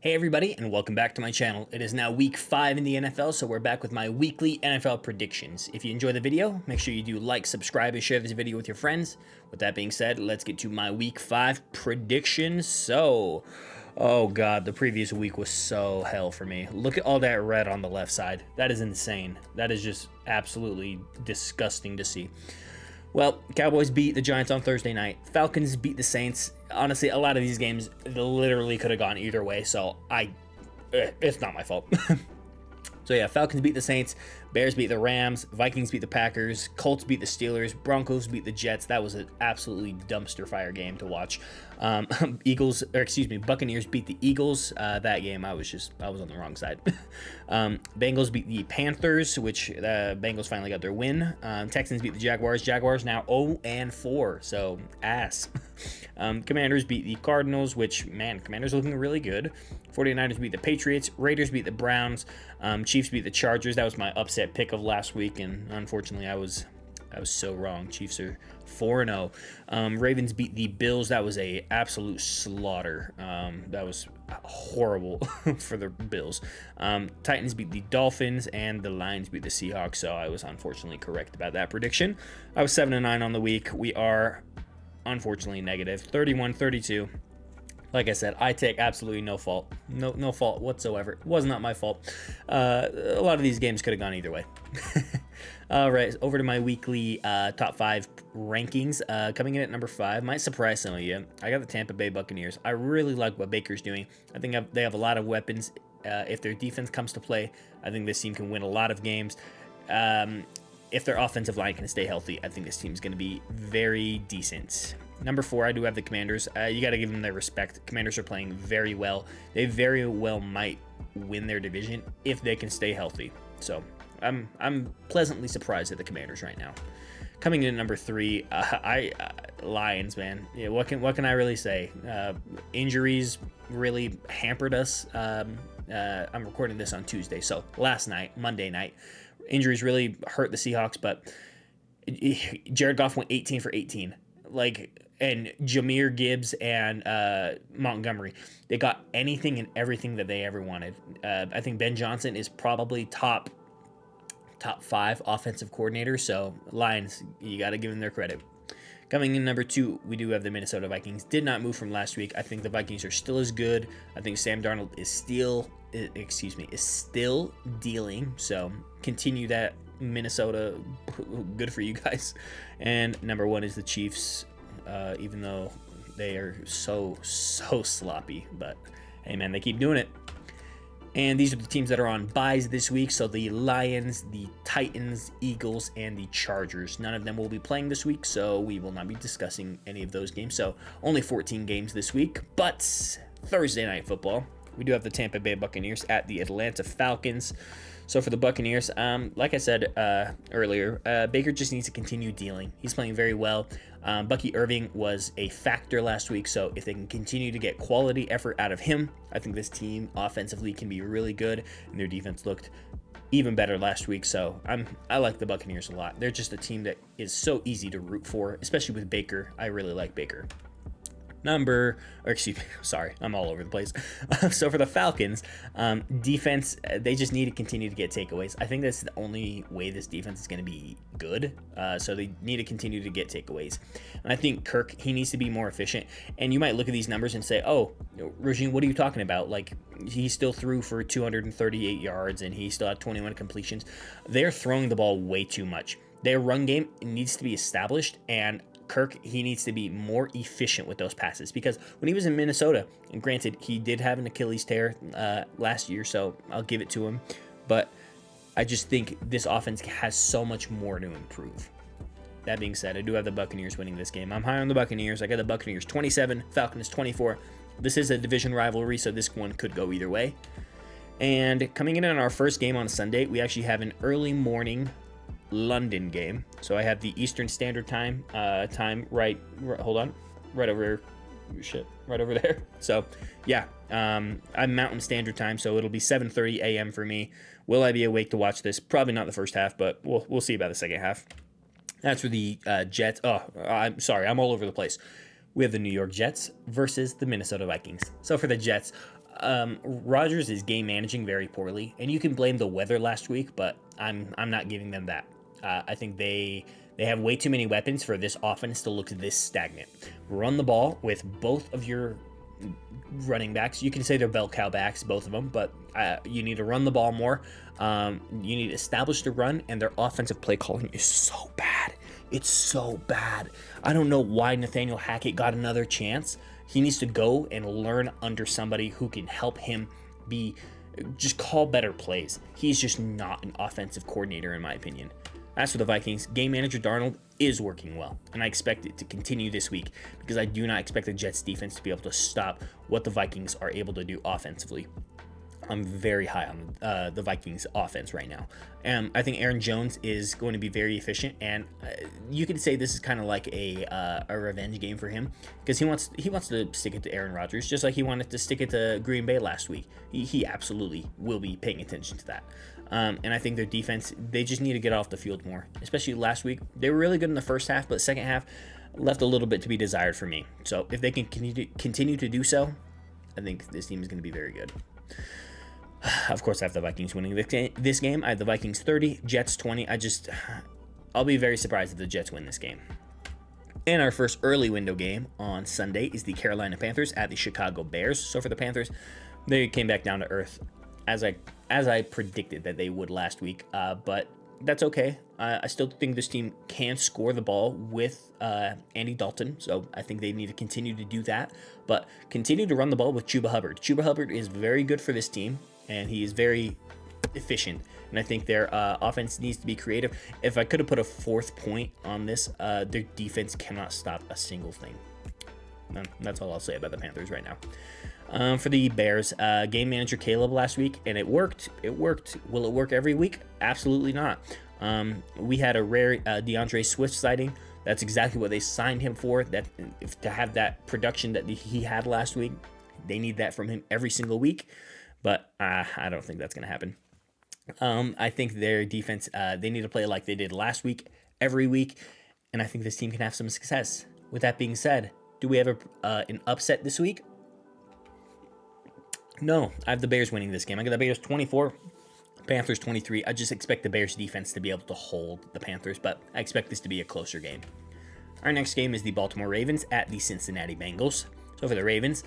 Hey everybody, and welcome back to my channel. It is now week 5 in the NFL, so we're back with my weekly NFL predictions. If you enjoy the video, make sure you do like, subscribe, and share this video with your friends. With that being said, let's get to my week 5 predictions. Oh god, the previous week was so hell for me. Look at all that red on the left side. That is insane. That is just absolutely disgusting to see. Well, Cowboys beat the Giants on Thursday night. Falcons beat the Saints. Honestly, a lot of these games literally could have gone either way, so it's not my fault. So yeah, Falcons beat the Saints, Bears beat the Rams, Vikings beat the Packers, Colts beat the Steelers, Broncos beat the Jets. That was an absolutely dumpster fire game to watch. Buccaneers beat the Eagles. That game, I was on the wrong side. Bengals beat the Panthers, which Bengals finally got their win. Texans beat the Jaguars. Jaguars now 0-4, so ass. Commanders beat the Cardinals, which, man, Commanders looking really good. 49ers beat the Patriots. Raiders beat the Browns. Chiefs beat the Chargers. That was my upset pick of last week, and unfortunately I was so wrong. Chiefs are 4-0. Ravens beat the Bills. That was a absolute slaughter. That was horrible for the Bills. Titans beat the Dolphins, and the Lions beat the Seahawks, so I was unfortunately correct about that prediction. I was 7-9 on the week. We are unfortunately negative 31-32. Like I said, I take absolutely no fault. No fault whatsoever. It was not my fault. A lot of these games could have gone either way. All right, over to my weekly top 5 rankings. Coming in at number 5, might surprise some of you. I got the Tampa Bay Buccaneers. I really like what Baker's doing. I think they have a lot of weapons. If their defense comes to play, I think this team can win a lot of games. If their offensive line can stay healthy, I think this team is going to be very decent. Number 4, I do have the Commanders. You got to give them their respect. Commanders are playing very well. They very well might win their division if they can stay healthy. So I'm pleasantly surprised at the Commanders right now. Coming in at number 3, Lions, man. Yeah, what can I really say? Injuries really hampered us. I'm recording this on Tuesday, so last night, Monday night, injuries really hurt the Seahawks. But Jared Goff went 18 for 18. And Jahmyr Gibbs and Montgomery, they got anything and everything that they ever wanted. I think Ben Johnson is probably top 5 offensive coordinator. So Lions, you got to give them their credit. Coming in number 2, we do have the Minnesota Vikings. Did not move from last week. I think the Vikings are still as good. I think Sam Darnold is still dealing. So continue that, Minnesota. Good for you guys. And number 1 is the Chiefs. Even though they are so sloppy, but hey man, they keep doing it. And these are the teams that are on buys this week. So the Lions, the Titans, Eagles, and the Chargers. None of them will be playing this week, so we will not be discussing any of those games. So only 14 games this week. But Thursday Night Football, we do have the Tampa Bay Buccaneers at the Atlanta Falcons. So for the Buccaneers, like I said earlier, Baker just needs to continue dealing. He's playing very well. Bucky Irving was a factor last week, so if they can continue to get quality effort out of him, I think this team offensively can be really good, and their defense looked even better last week. So I like the Buccaneers a lot. They're just a team that is so easy to root for, especially with Baker. I really like Baker. Sorry, I'm all over the place. So for the Falcons, defense, they just need to continue to get takeaways. I think that's the only way this defense is going to be good. So they need to continue to get takeaways. And I think Kirk, he needs to be more efficient. And you might look at these numbers and say, oh, Regine, what are you talking about? Like, he still threw for 238 yards and he still had 21 completions. They're throwing the ball way too much. Their run game needs to be established, and Kirk, he needs to be more efficient with those passes, because when he was in Minnesota, and granted, he did have an Achilles tear last year, so I'll give it to him, but I just think this offense has so much more to improve. That being said, I do have the Buccaneers winning this game. I'm high on the Buccaneers. I got the Buccaneers 27, Falcons 24. This is a division rivalry, so this one could go either way. And coming in on our first game on Sunday, we actually have an early morning London game. So I have the Eastern Standard Time right over there. So yeah, I'm Mountain Standard Time, so it'll be 7:30 a.m. for me. Will I be awake to watch this? Probably not the first half, but we'll see about the second half. That's for the Jets. I'm sorry, I'm all over the place. We have the New York Jets versus the Minnesota Vikings. So for the Jets, Rodgers is game managing very poorly, and you can blame the weather last week, but I'm not giving them that. I think they have way too many weapons for this offense to look this stagnant. Run the ball with both of your running backs. You can say they're bell cow backs, both of them, but you need to run the ball more. You need to establish the run, and their offensive play calling is so bad. It's so bad. I don't know why Nathaniel Hackett got another chance. He needs to go and learn under somebody who can help him just call better plays. He's just not an offensive coordinator, in my opinion. As for the Vikings, game manager Darnold is working well, and I expect it to continue this week because I do not expect the Jets defense to be able to stop what the Vikings are able to do offensively. I'm very high on the Vikings offense right now. I think Aaron Jones is going to be very efficient, and you could say this is kind of like a revenge game for him because he wants to stick it to Aaron Rodgers just like he wanted to stick it to Green Bay last week. He absolutely will be paying attention to that. And I think their defense, they just need to get off the field more, especially last week. They were really good in the first half, but second half left a little bit to be desired for me. So if they can continue to do so, I think this team is going to be very good. Of course, I have the Vikings winning this game. I have the Vikings 30, Jets 20. I'll be very surprised if the Jets win this game. And our first early window game on Sunday is the Carolina Panthers at the Chicago Bears. So for the Panthers, they came back down to earth as I predicted that they would last week. But that's okay. I still think this team can score the ball with Andy Dalton, so I think they need to continue to do that. But continue to run the ball with Chuba Hubbard. Chuba Hubbard is very good for this team, and he is very efficient. And I think their offense needs to be creative. If I could have put a fourth point on this, their defense cannot stop a single thing. That's all I'll say about the Panthers right now. For the Bears, game manager Caleb last week, and it worked. It worked. Will it work every week? Absolutely not. We had a rare DeAndre Swift sighting. That's exactly what they signed him for. That to have that production that he had last week, they need that from him every single week. But I don't think that's going to happen. I think their defense, they need to play like they did last week, every week, and I think this team can have some success. With that being said, do we have an upset this week? No, I have the Bears winning this game. I got the Bears 24, Panthers 23. I just expect the Bears defense to be able to hold the Panthers, but I expect this to be a closer game. Our next game is the Baltimore Ravens at the Cincinnati Bengals. So for the Ravens,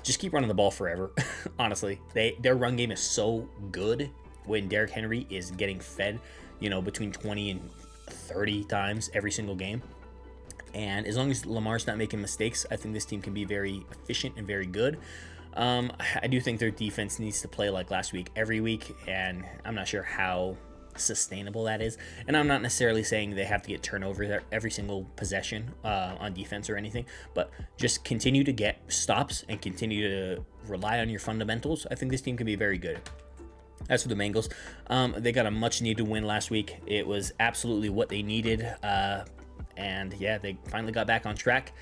just keep running the ball forever. Honestly, their run game is so good when Derrick Henry is getting fed, between 20 and 30 times every single game. And as long as Lamar's not making mistakes, I think this team can be very efficient and very good. I do think their defense needs to play like last week every week, and I'm not sure how sustainable that is. And I'm not necessarily saying they have to get turnovers every single possession on defense or anything, but just continue to get stops and continue to rely on your fundamentals. I think this team can be very good. As for the Bengals, they got a much needed win last week. It was absolutely what they needed. And yeah, they finally got back on track.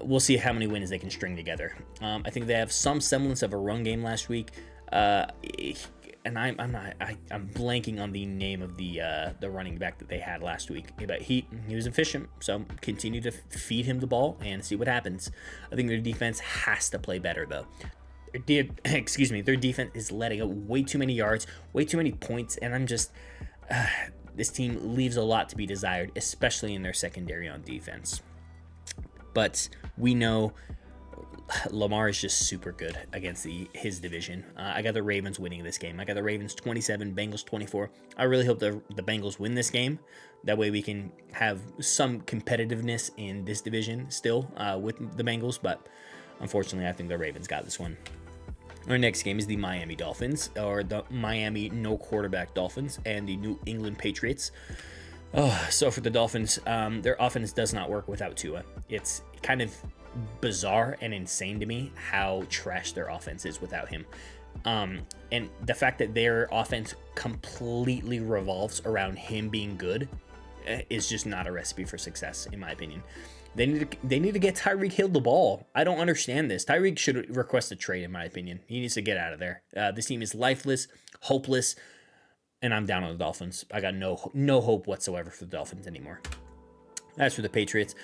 We'll see how many wins they can string together. I think they have some semblance of a run game last week. And I'm blanking on the name of the running back that they had last week. But he was efficient, so continue to feed him the ball and see what happens. I think their defense has to play better though. Their defense is letting up way too many yards, way too many points, and I'm just this team leaves a lot to be desired, especially in their secondary on defense. But we know Lamar is just super good against his division. I got the Ravens winning this game. I got the Ravens 27, Bengals 24. I really hope the Bengals win this game. That way we can have some competitiveness in this division still with the Bengals. But unfortunately, I think the Ravens got this one. Our next game is the Miami Dolphins, or the Miami no quarterback Dolphins, and the New England Patriots. So for the Dolphins, their offense does not work without Tua. It's kind of bizarre and insane to me how trash their offense is without him. And the fact that their offense completely revolves around him being good is just not a recipe for success, in my opinion. They need to get Tyreek Hill the ball. I don't understand this. Tyreek should request a trade, in my opinion. He needs to get out of there. This team is lifeless, hopeless, and I'm down on the Dolphins. I got no hope whatsoever for the Dolphins anymore. As for the Patriots,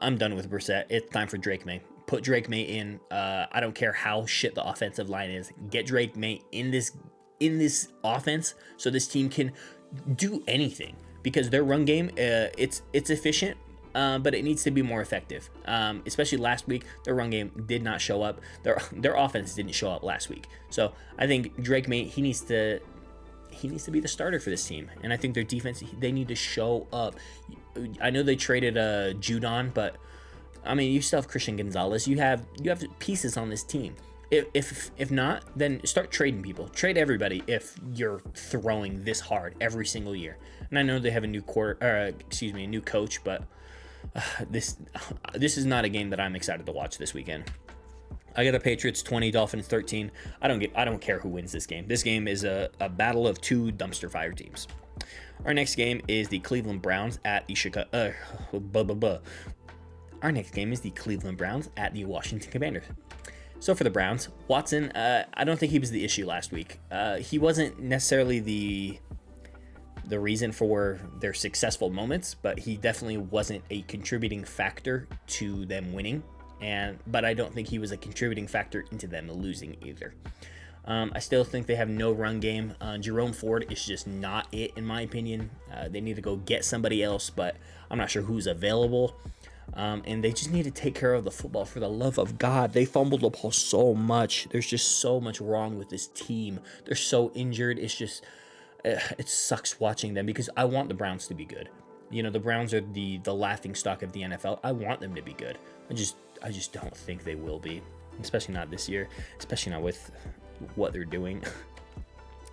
I'm done with Brissett. It's time for Drake May. Put Drake May in. I don't care how shit the offensive line is. Get Drake May in this offense so this team can do anything, because their run game, it's efficient, but it needs to be more effective. Especially last week, their run game did not show up. Their offense didn't show up last week. So I think Drake May, he needs to be the starter for this team. And I think their defense, they need to show up. I know they traded Judon, but I mean, you still have Christian Gonzalez. You have pieces on this team. If not, then start trading people. Trade everybody if you're throwing this hard every single year. And I know they have a new new coach, but this is not a game that I'm excited to watch this weekend. I got the Patriots 20, Dolphins 13. I don't care who wins this game. This game is a battle of two dumpster fire teams. Our next game is the Cleveland Browns at the Our next game is the Cleveland Browns at the Washington Commanders. So for the Browns, Watson, I don't think he was the issue last week. He wasn't necessarily the reason for their successful moments, but he definitely wasn't a contributing factor to them winning. But I don't think he was a contributing factor into them losing either. I still think they have no run game. Jerome Ford is just not it, in my opinion. They need to go get somebody else, but I'm not sure who's available. And they just need to take care of the football, for the love of God. They fumbled the ball so much. There's just so much wrong with this team. They're so injured. It's just, it sucks watching them, because I want the Browns to be good. You know, the Browns are the laughing stock of the NFL. I want them to be good. I just don't think they will be, especially not this year, especially not with what they're doing.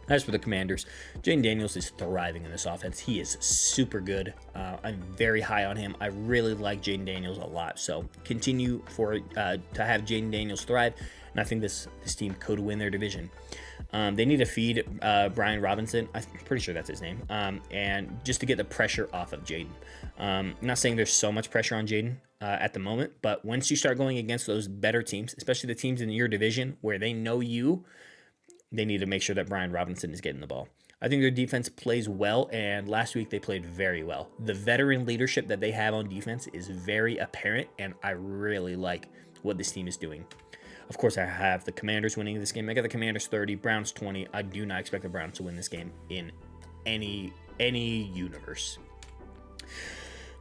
As for the Commanders, Jayden Daniels is thriving in this offense. He is super good. I'm very high on him. I really like Jayden Daniels a lot. So continue to have Jayden Daniels thrive, and I think this team could win their division. They need to feed Brian Robinson. I'm pretty sure that's his name. And just to get the pressure off of Jayden. I'm not saying there's so much pressure on Jayden at the moment, but once you start going against those better teams, especially the teams in your division where they know you, they need to make sure that Brian Robinson is getting the ball. I think their defense plays well, and last week they played very well. The veteran leadership that they have on defense is very apparent, and I really like what this team is doing. Of course, I have the Commanders winning this game. I got the Commanders 30, Browns 20. I do not expect the Browns to win this game in any universe.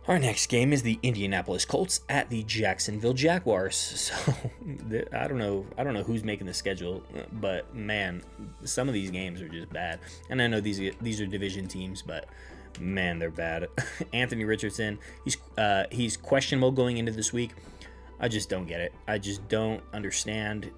Our next game is the Indianapolis Colts at the Jacksonville Jaguars. So I don't know who's making the schedule, but man, some of these games are just bad. And I know these are division teams, but man, they're bad. Anthony Richardson, he's questionable going into this week. I just don't get it. I just don't understand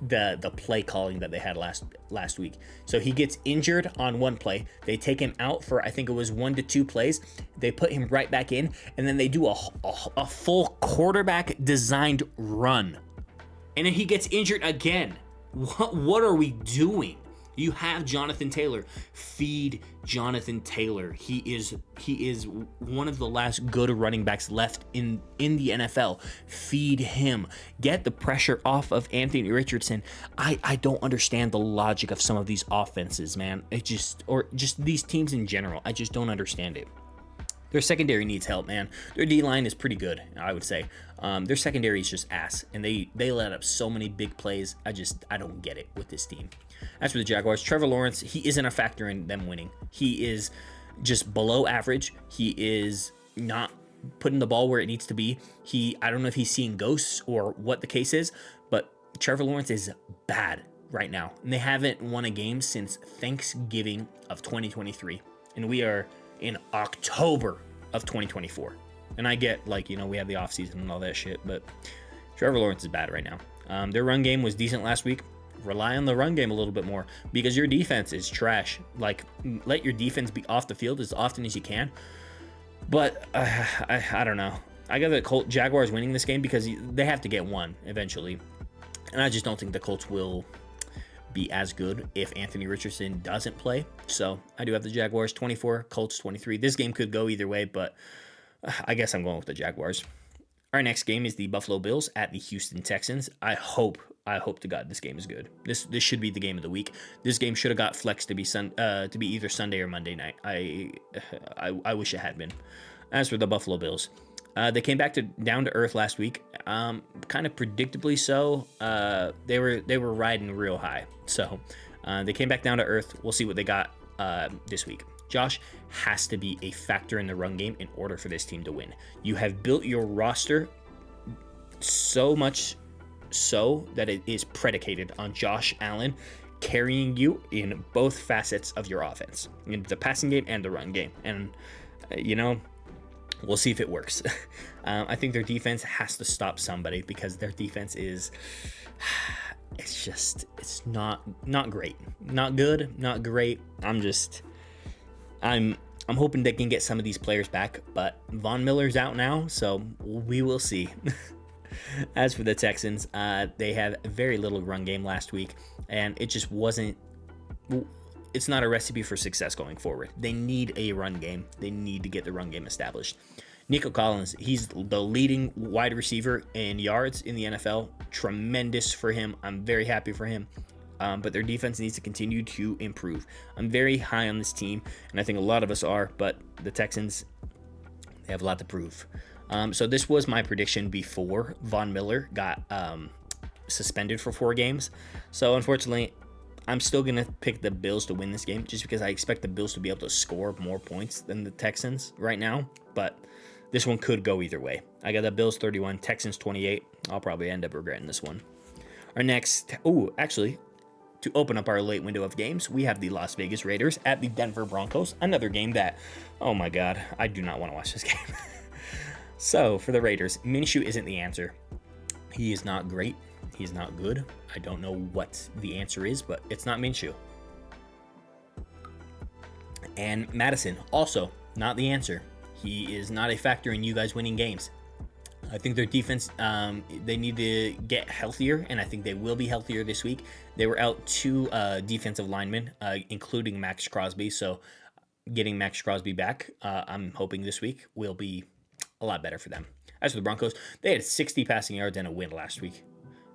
the play calling that they had last week. So he gets injured on one play. They take him out for, I think it was 1 to 2 plays. They put him right back in, and then they do a full quarterback designed run. And then he gets injured again. What are we doing? You have Jonathan Taylor. Feed Jonathan Taylor. He is one of the last good running backs left in the NFL. Feed him. Get the pressure off of Anthony Richardson. I don't understand the logic of some of these offenses, man. Just these teams in general. I just don't understand it. Their secondary needs help, man. Their D-line is pretty good, I would say. Their secondary is just ass, and they let up so many big plays. I don't get it with this team. As for the Jaguars, Trevor Lawrence, he isn't a factor in them winning. He is just below average. He is not putting the ball where it needs to be. I don't know if he's seeing ghosts or what the case is, but Trevor Lawrence is bad right now. And they haven't won a game since Thanksgiving of 2023. And we are in October of 2024. And I get, we have the offseason and all that shit, but Trevor Lawrence is bad right now. Their run game was decent last week. Rely on the run game a little bit more, because your defense is trash. Let your defense be off the field as often as you can. But I don't know. I got the Jaguars winning this game because they have to get one eventually. And I just don't think the Colts will be as good if Anthony Richardson doesn't play. So I do have the Jaguars 24, Colts 23. This game could go either way, but I guess I'm going with the Jaguars. Our next game is the Buffalo Bills at the Houston Texans. I hope to God this game is good. This should be the game of the week. This game should have got flexed to be either Sunday or Monday night. I wish it had been. As for the Buffalo Bills, They came back to down to earth last week, kind of predictably so. They were riding real high, so they came back down to earth. We'll see what they got this week. Josh has to be a factor in the run game in order for this team to win. You have built your roster so much so that it is predicated on Josh Allen carrying you in both facets of your offense, in the passing game and the run game. And, we'll see if it works. I think their defense has to stop somebody because their defense is, it's not great. Not good, not great. I'm hoping they can get some of these players back, but Von Miller's out now, so we will see. As for the Texans, they have very little run game last week, and it just wasn't. It's not a recipe for success going forward. They need a run game. They need to get the run game established. Nico Collins, he's the leading wide receiver in yards in the NFL. Tremendous for him. I'm very happy for him. But their defense needs to continue to improve. I'm very high on this team, and I think a lot of us are, but the Texans, they have a lot to prove. So this was my prediction before Von Miller got suspended for 4 games. So unfortunately, I'm still going to pick the Bills to win this game just because I expect the Bills to be able to score more points than the Texans right now. But this one could go either way. I got the Bills 31, Texans 28. I'll probably end up regretting this one. Our next, to open up our late window of games, we have the Las Vegas Raiders at the Denver Broncos. Another game that, oh my God, I do not want to watch this game. So for the Raiders, Minshew isn't the answer. He is not great. He's not good. I don't know what the answer is, but it's not Minshew. And Madison, also not the answer. He is not a factor in you guys winning games. I think their defense, they need to get healthier, and I think they will be healthier this week. They were out 2 defensive linemen, including Max Crosby, so getting Max Crosby back, I'm hoping this week will be a lot better for them. As for the Broncos, they had 60 passing yards and a win last week.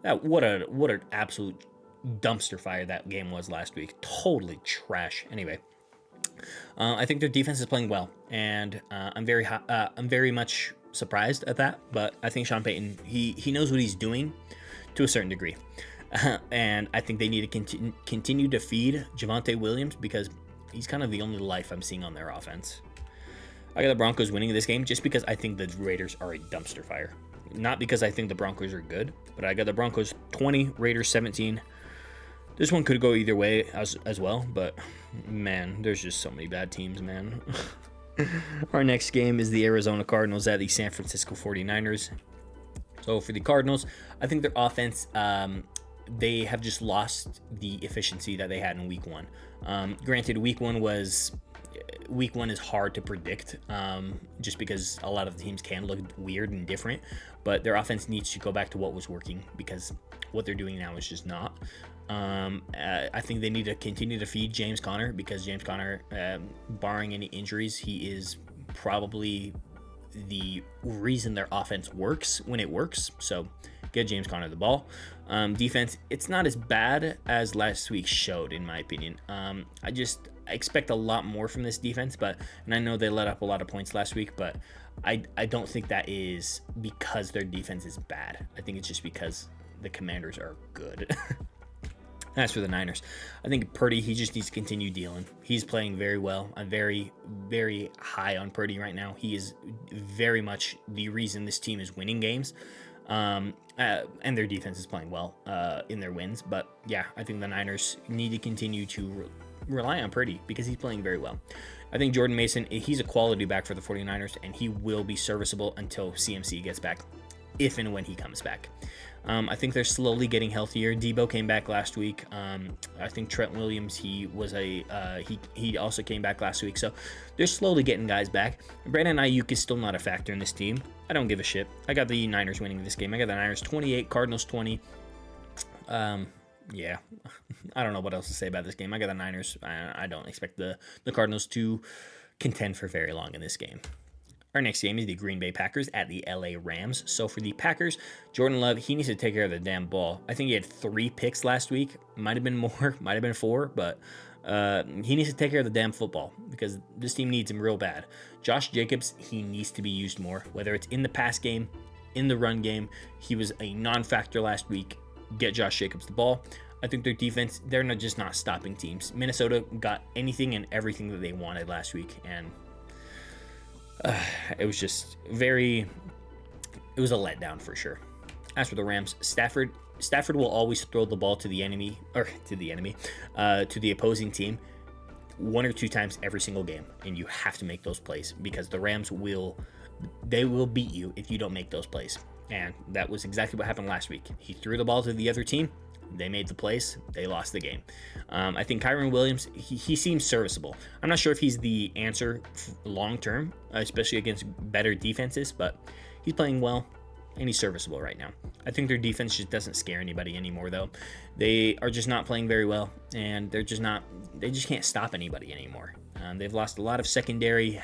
What an absolute dumpster fire that game was last week. Totally trash. Anyway, I think their defense is playing well, and I'm very much surprised at that. But I think Sean Payton, he knows what he's doing to a certain degree, and I think they need to continue to feed Javonte Williams because he's kind of the only life I'm seeing on their offense. I got the Broncos winning this game just because I think the Raiders are a dumpster fire. Not because I think the Broncos are good, but I got the Broncos 20, Raiders 17. This one could go either way as well, but man, there's just so many bad teams, man. Our next game is the Arizona Cardinals at the San Francisco 49ers. So for the Cardinals, I think their offense, they have just lost the efficiency that they had in week 1. Granted, week one is hard to predict just because a lot of the teams can look weird and different, but their offense needs to go back to what was working because what they're doing now is just not. I think they need to continue to feed James Conner because James Conner, barring any injuries, he is probably the reason their offense works when it works. So get James Conner the ball. Defense, it's not as bad as last week showed, in my opinion. I expect a lot more from this defense, and I know they let up a lot of points last week, but I don't think that is because their defense is bad. I think it's just because the Commanders are good. As for the Niners, I think Purdy, he just needs to continue dealing. He's playing very well. I'm very, very high on Purdy right now. He is very much the reason this team is winning games. And their defense is playing well in their wins. But yeah, I think the Niners need to continue to rely on Purdy because he's playing very well. I think Jordan Mason, he's a quality back for the 49ers, and he will be serviceable until CMC gets back, if and when he comes back. I think they're slowly getting healthier. Debo came back last week. I think Trent Williams, he also came back last week. So they're slowly getting guys back. Brandon Ayuk is still not a factor in this team. I don't give a shit. I got the Niners winning this game. I got the Niners 28, Cardinals 20. Yeah, I don't know what else to say about this game. I got the Niners. I don't expect the Cardinals to contend for very long in this game. Our next game is the Green Bay Packers at the LA Rams. So for the Packers, Jordan Love, he needs to take care of the damn ball. I think he had 3 picks last week. Might have been more, might have been 4, but He needs to take care of the damn football because this team needs him real bad. Josh Jacobs, he needs to be used more, whether it's in the pass game, in the run game. He was a non-factor last week. Get Josh Jacobs the ball. I think their defense, they're just not stopping teams. Minnesota got anything and everything that they wanted last week, and it was just it was a letdown for sure. As for the Rams, Stafford will always throw the ball to the opposing team 1 or 2 times every single game, and you have to make those plays because the Rams will beat you if you don't make those plays. And that was exactly what happened last week. He threw the ball to the other team. They made the plays. They lost the game. I think Kyren Williams, he seems serviceable. I'm not sure if he's the answer long term, especially against better defenses, but he's playing well and he's serviceable right now. I think their defense just doesn't scare anybody anymore, though. They are just not playing very well, and they just can't stop anybody anymore. They've lost a lot of secondary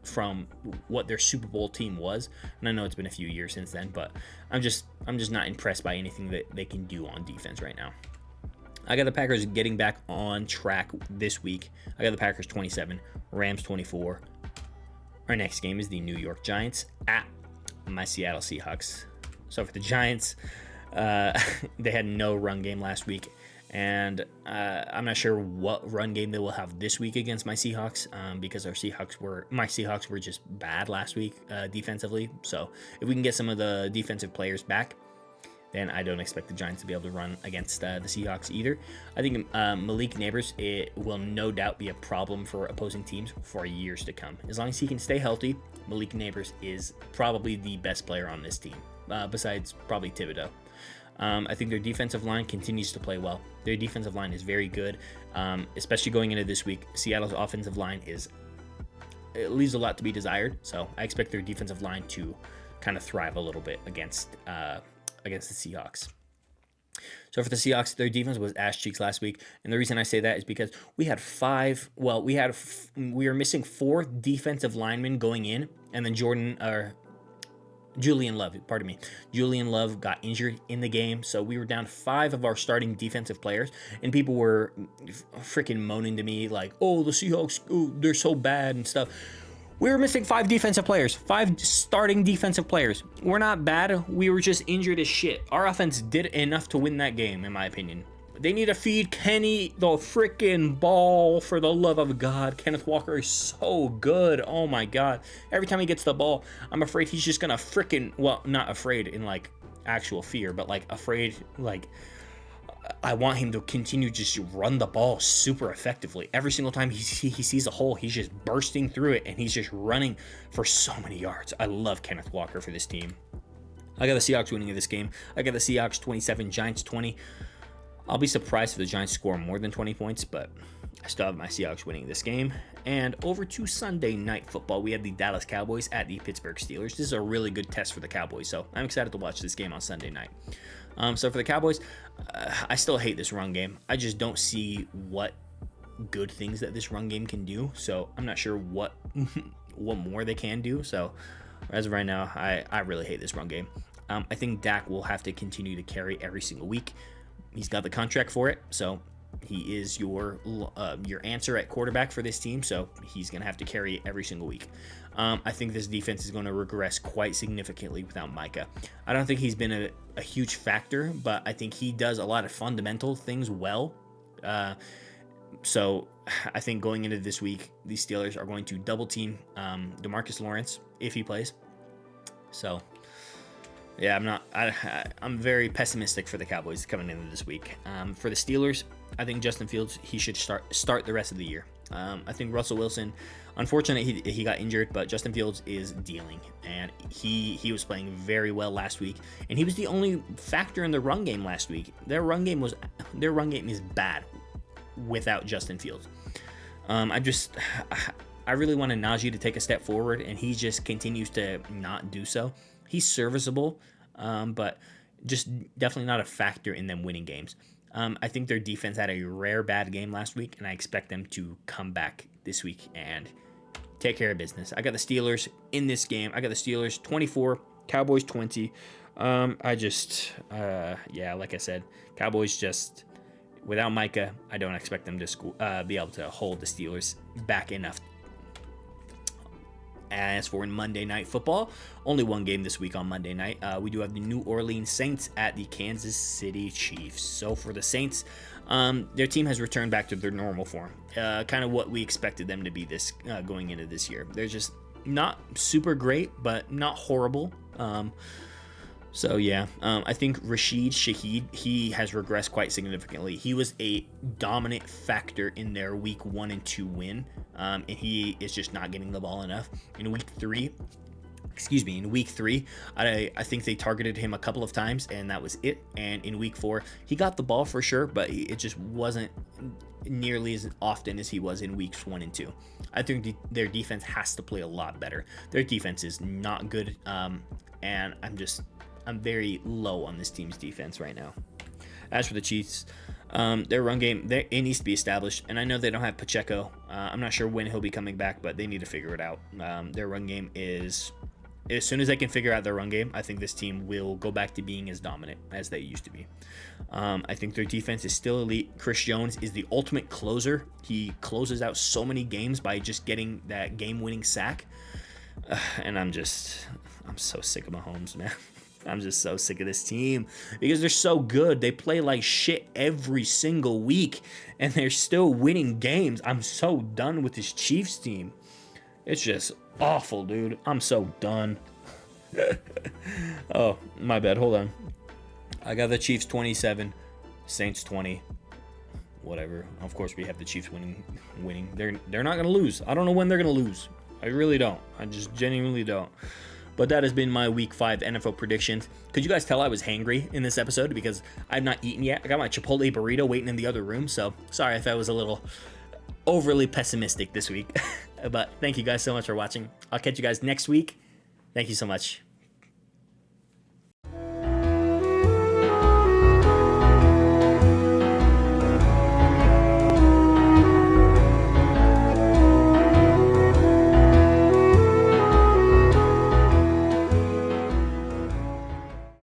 from what their Super Bowl team was, and I know it's been a few years since then, but I'm just not impressed by anything that they can do on defense right now. I got the Packers getting back on track this week. I got the Packers 27, Rams 24. Our next game is the New York Giants at my Seattle Seahawks. So for the Giants, they had no run game last week, and I'm not sure what run game they will have this week against my Seahawks, because my Seahawks were just bad last week defensively. So if we can get some of the defensive players back, then I don't expect the Giants to be able to run against the Seahawks either. I think Malik Nabers, it will no doubt be a problem for opposing teams for years to come. As long as he can stay healthy, Malik Nabers is probably the best player on this team, besides probably Thibodeau. I think their defensive line continues to play well. Their defensive line is very good, especially going into this week. Seattle's offensive line it leaves a lot to be desired, so I expect their defensive line to kind of thrive a little bit against the Seahawks. So for the Seahawks, their defense was ass cheeks last week, and the reason I say that is because we were missing 4 defensive linemen going in, and then Julian Love got injured in the game, so we were down 5 of our starting defensive players, and people were freaking moaning to me like, "Oh, the Seahawks, they're so bad and stuff." We were missing 5 defensive players, 5 starting defensive players. We're not bad. We were just injured as shit. Our offense did enough to win that game, in my opinion. They need to feed Kenny the freaking ball, for the love of God. Kenneth Walker is so good. Oh my God. Every time he gets the ball, I'm afraid he's just gonna not afraid in like actual fear, but like afraid, like I want him to continue just to run the ball super effectively. Every single time he sees a hole, he's just bursting through it, and he's just running for so many yards. I love Kenneth Walker for this team. I got the Seahawks winning this game. I got the Seahawks 27, Giants 20. I'll be surprised if the Giants score more than 20 points, but I still have my Seahawks winning this game. And over to Sunday Night Football, we have the Dallas Cowboys at the Pittsburgh Steelers. This is a really good test for the Cowboys, so I'm excited to watch this game on Sunday night. So for the Cowboys, I still hate this run game. I just don't see what good things that this run game can do, so I'm not sure what more they can do. So as of right now, I really hate this run game. I think Dak will have to continue to carry every single week. He's got the contract for it, so he is your answer at quarterback for this team, so he's going to have to carry it every single week. I think this defense is going to regress quite significantly without Micah. I don't think he's been a huge factor, but I think he does a lot of fundamental things well. So I think going into this week, the Steelers are going to double team DeMarcus Lawrence if he plays. So yeah, I'm very pessimistic for the Cowboys coming into this week. For the Steelers, I think Justin Fields, he should start the rest of the year. I think Russell Wilson, unfortunately, he got injured, but Justin Fields is dealing, and he was playing very well last week, and he was the only factor in the run game last week. Their run game is bad without Justin Fields. I really wanted Najee to take a step forward, and he just continues to not do so. He's serviceable, but just definitely not a factor in them winning games. I think their defense had a rare bad game last week, and I expect them to come back this week and take care of business. I got the Steelers in this game. I got the Steelers 24, Cowboys 20. Like I said, Cowboys just without Micah, I don't expect them to be able to hold the Steelers back enough. As for Monday Night Football, only one game this week on Monday night. We do have the New Orleans Saints at the Kansas City Chiefs. So for the Saints, their team has returned back to their normal form, kind of what we expected them to be this going into this year. They're just not super great, but not horrible. I think Rashid Shaheed, he has regressed quite significantly. He was a dominant factor in their week 1 and 2 win, and he is just not getting the ball enough. In week three, I think they targeted him a couple of times, and that was it. And in week 4, he got the ball for sure, but it just wasn't nearly as often as he was in weeks 1 and 2. I think their defense has to play a lot better. Their defense is not good, and I'm very low on this team's defense right now. As for the Chiefs, their run game, it needs to be established. And I know they don't have Pacheco. I'm not sure when he'll be coming back, but they need to figure it out. Their run game is, as soon as they can figure out their run game, I think this team will go back to being as dominant as they used to be. I think their defense is still elite. Chris Jones is the ultimate closer. He closes out so many games by just getting that game-winning sack. And I'm so sick of Mahomes, man. I'm just so sick of this team because they're so good. They play like shit every single week, and they're still winning games. I'm so done with this Chiefs team. It's just awful, dude. I'm so done. Oh, my bad. Hold on. I got the Chiefs 27, Saints 20. Whatever. Of course, we have the Chiefs winning. They're not gonna lose. I don't know when they're gonna lose. I really don't. I just genuinely don't. But that has been my Week 5 NFL predictions. Could you guys tell I was hangry in this episode because I've not eaten yet? I got my Chipotle burrito waiting in the other room, so sorry if I was a little overly pessimistic this week. But thank you guys so much for watching. I'll catch you guys next week. Thank you so much.